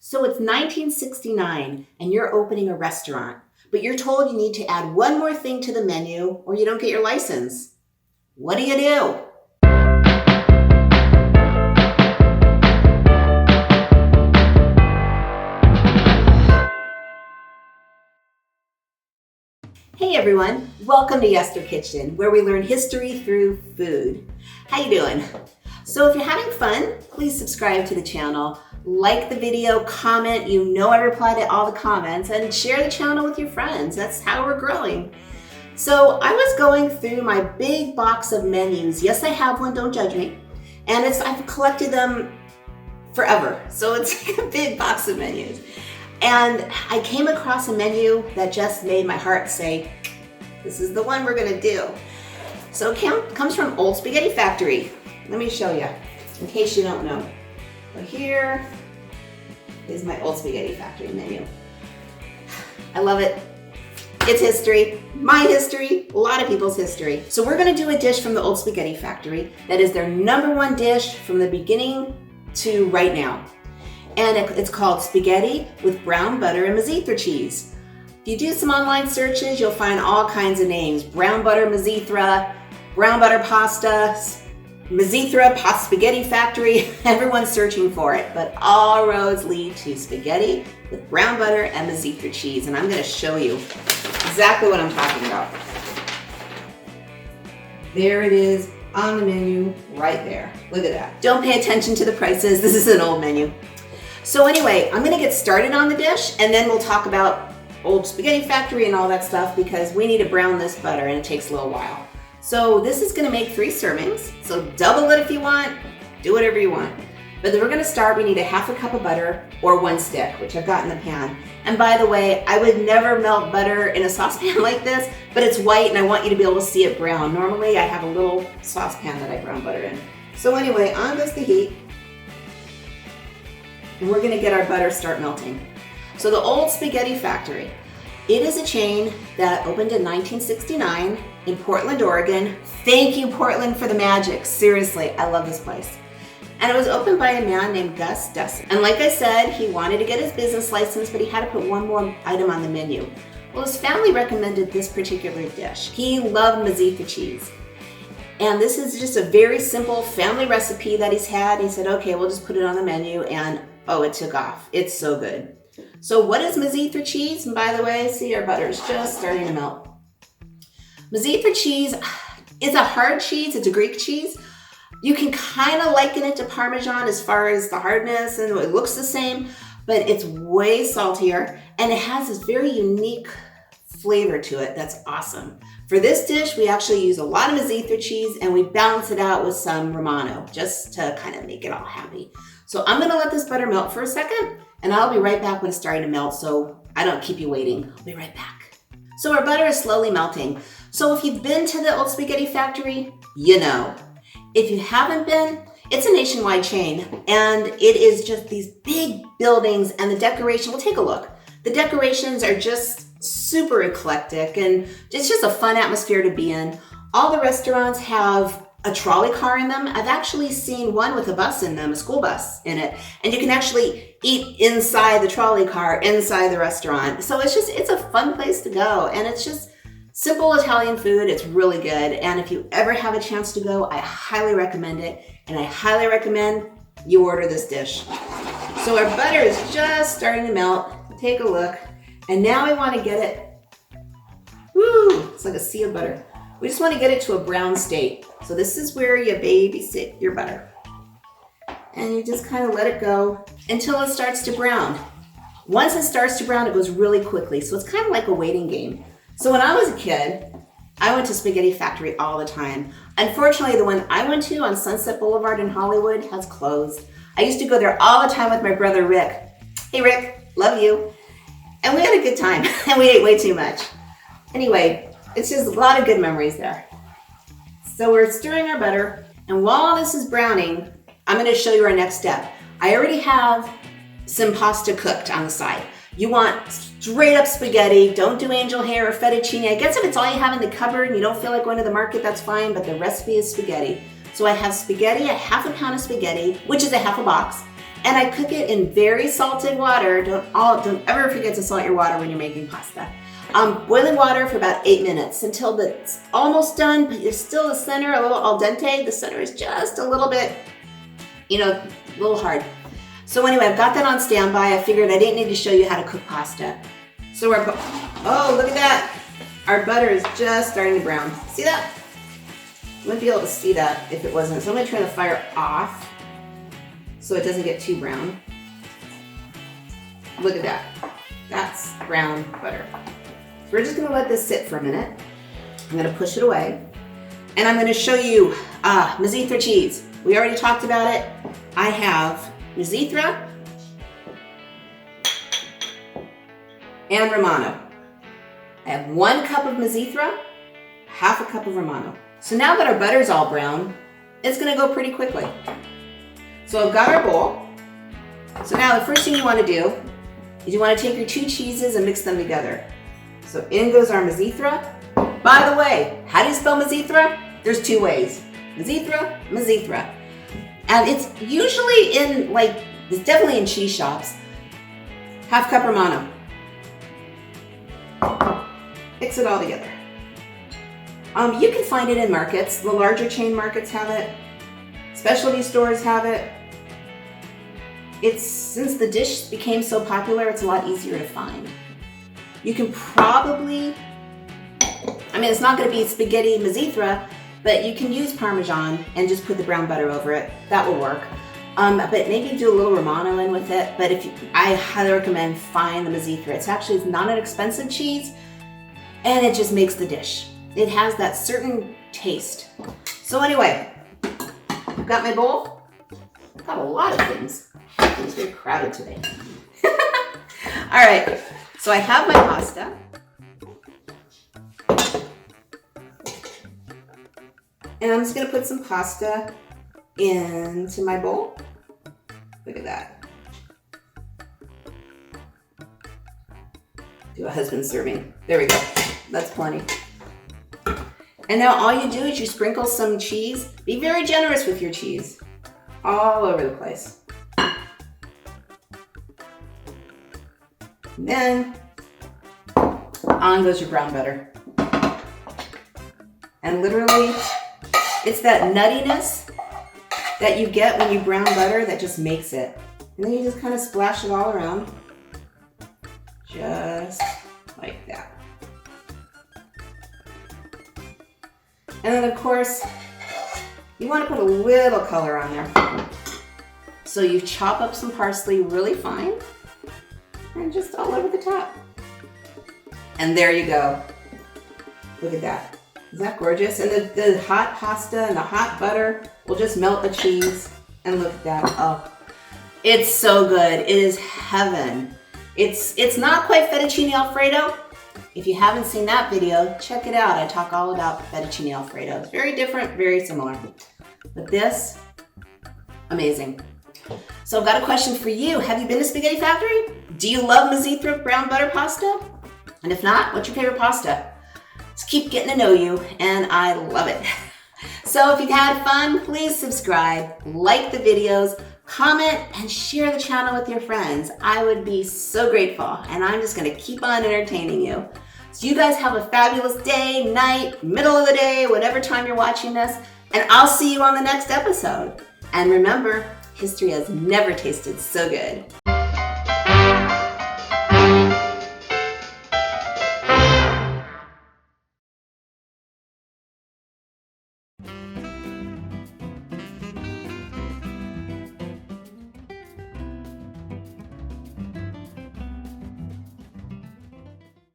So it's 1969 and you're opening a restaurant, but you're told you need to add one more thing to the menu or you don't get your license. What do you do? Hey everyone, welcome to YesterKitchen, where we learn history through food. How you doing? So if you're having fun, please subscribe to the channel, like the video, comment, you know I reply to all the comments, and share the channel with your friends. That's how we're growing. So I was going through my big box of menus. Yes, I have one, don't judge me. And I've collected them forever. So it's like a big box of menus. And I came across a menu that just made my heart say, this is the one we're gonna do. So it comes from Old Spaghetti Factory. Let me show you, in case you don't know. So here is my Old Spaghetti Factory menu. I love it. It's history, my history, a lot of people's history. So we're gonna do a dish from the Old Spaghetti Factory that is their #1 dish from the beginning to right now. And it's called spaghetti with brown butter and Mizithra cheese. If you do some online searches, you'll find all kinds of names. Brown butter Mizithra, brown butter pasta, Mizithra Spaghetti Factory. Everyone's searching for it, but all roads lead to spaghetti with brown butter and Mizithra cheese. And I'm gonna show you exactly what I'm talking about. There it is on the menu right there. Look at that. Don't pay attention to the prices. This is an old menu. So anyway, I'm gonna get started on the dish and then we'll talk about Old Spaghetti Factory and all that stuff because we need to brown this butter and it takes a little while. So this is gonna make 3 servings. So double it if you want, do whatever you want. But then we're gonna start, we need a 1/2 cup of butter or 1 stick, which I've got in the pan. And by the way, I would never melt butter in a saucepan like this, but it's white and I want you to be able to see it brown. Normally I have a little saucepan that I brown butter in. So anyway, on goes the heat. And we're gonna get our butter start melting. So the Old Spaghetti Factory. It is a chain that opened in 1969 in Portland, Oregon. Thank you, Portland, for the magic. Seriously, I love this place. And it was opened by a man named Gus Dussin. And like I said, he wanted to get his business license, but he had to put one more item on the menu. Well, his family recommended this particular dish. He loved Mizithra cheese. And this is just a very simple family recipe that he's had. He said, okay, we'll just put it on the menu, and oh, it took off. It's so good. So what is Mizithra cheese? And by the way, see, our butter is just starting to melt. Mizithra cheese is a hard cheese. It's a Greek cheese. You can kind of liken it to Parmesan as far as the hardness, and it looks the same, but it's way saltier, and it has this very unique flavor to it that's awesome. For this dish, we actually use a lot of Mizithra cheese, and we balance it out with some Romano, just to kind of make it all happy. So I'm gonna let this butter melt for a second, and I'll be right back when it's starting to melt, so I don't keep you waiting. I'll be right back. So our butter is slowly melting. So if you've been to the Old Spaghetti Factory, you know. If you haven't been, it's a nationwide chain, and it is just these big buildings, and the decoration, we'll take a look. The decorations are just super eclectic, and it's just a fun atmosphere to be in. All the restaurants have a trolley car in them. I've actually seen one with a bus in them, a school bus in it, and you can actually eat inside the trolley car, inside the restaurant. So it's a fun place to go, and it's just simple Italian food. It's really good. And if you ever have a chance to go, I highly recommend it. And I highly recommend you order this dish. So our butter is just starting to melt. Take a look. And now we want to get it, woo, it's like a sea of butter. We just want to get it to a brown state. So this is where you babysit your butter. And you just kind of let it go until it starts to brown. Once it starts to brown, it goes really quickly. So it's kind of like a waiting game. So when I was a kid, I went to Spaghetti Factory all the time. Unfortunately, the one I went to on Sunset Boulevard in Hollywood has closed. I used to go there all the time with my brother Rick. Hey Rick, love you. And we had a good time, and we ate way too much. Anyway, it's just a lot of good memories there. So we're stirring our butter, and while this is browning, I'm gonna show you our next step. I already have some pasta cooked on the side. You want straight up spaghetti. Don't do angel hair or fettuccine. I guess if it's all you have in the cupboard and you don't feel like going to the market, that's fine, but the recipe is spaghetti. So I have spaghetti, a 1/2 pound of spaghetti, which is a 1/2 box. And I cook it in very salted water. Don't ever forget to salt your water when you're making pasta. Boiling water for about 8 minutes until it's almost done, but you're still the center a little al dente. The center is just a little bit, a little hard. So anyway, I've got that on standby. I figured I didn't need to show you how to cook pasta. So oh, look at that. Our butter is just starting to brown. See that? You wouldn't be able to see that if it wasn't. So I'm gonna turn the fire off so it doesn't get too brown. Look at that. That's brown butter. So we're just gonna let this sit for a minute. I'm gonna push it away. And I'm gonna show you Mizithra cheese. We already talked about it. I have Mizithra and Romano. I have 1 cup of Mizithra, half a cup of Romano. So now that our butter's all brown, it's gonna go pretty quickly. So I've got our bowl. So now the first thing you wanna do is you wanna take your 2 cheeses and mix them together. So in goes our Mizithra. By the way, how do you spell Mizithra? There's 2 ways. Mizithra, Mizithra. And it's usually it's definitely in cheese shops. Half cup Romano. Mix it all together. You can find it in markets. The larger chain markets have it. Specialty stores have it. Since the dish became so popular, it's a lot easier to find. You can probably, it's not going to be spaghetti Mizithra, but you can use Parmesan and just put the brown butter over it. That will work. But maybe do a little Romano in with it. But I highly recommend find the Mizithra. It's not an expensive cheese, and it just makes the dish. It has that certain taste. So anyway, I've got my bowl. I've got a lot of things. It's very crowded today. All right, so I have my pasta. And I'm just gonna put some pasta into my bowl. Look at that. Do a husband serving. There we go. That's plenty. And now all you do is you sprinkle some cheese. Be very generous with your cheese. All over the place. And then on goes your brown butter. And literally, it's that nuttiness that you get when you brown butter that just makes it. And then you just kind of splash it all around. Just like that. And then of course, you want to put a little color on there. So you chop up some parsley really fine and just all over the top. And there you go. Look at that. Isn't that gorgeous? And the hot pasta and the hot butter will just melt the cheese. And look at that. Oh, it's so good. It is heaven. It's not quite fettuccine Alfredo. If you haven't seen that video, check it out. I talk all about fettuccine Alfredo. It's very different, very similar. But this, amazing. So I've got a question for you. Have you been to Spaghetti Factory? Do you love Mizithra brown butter pasta? And if not, what's your favorite pasta? Just keep getting to know you, and I love it. So if you've had fun, please subscribe, like the videos, comment, and share the channel with your friends. I would be so grateful, and I'm just gonna keep on entertaining you. So you guys have a fabulous day, night, middle of the day, whatever time you're watching this, and I'll see you on the next episode. And remember, history has never tasted so good.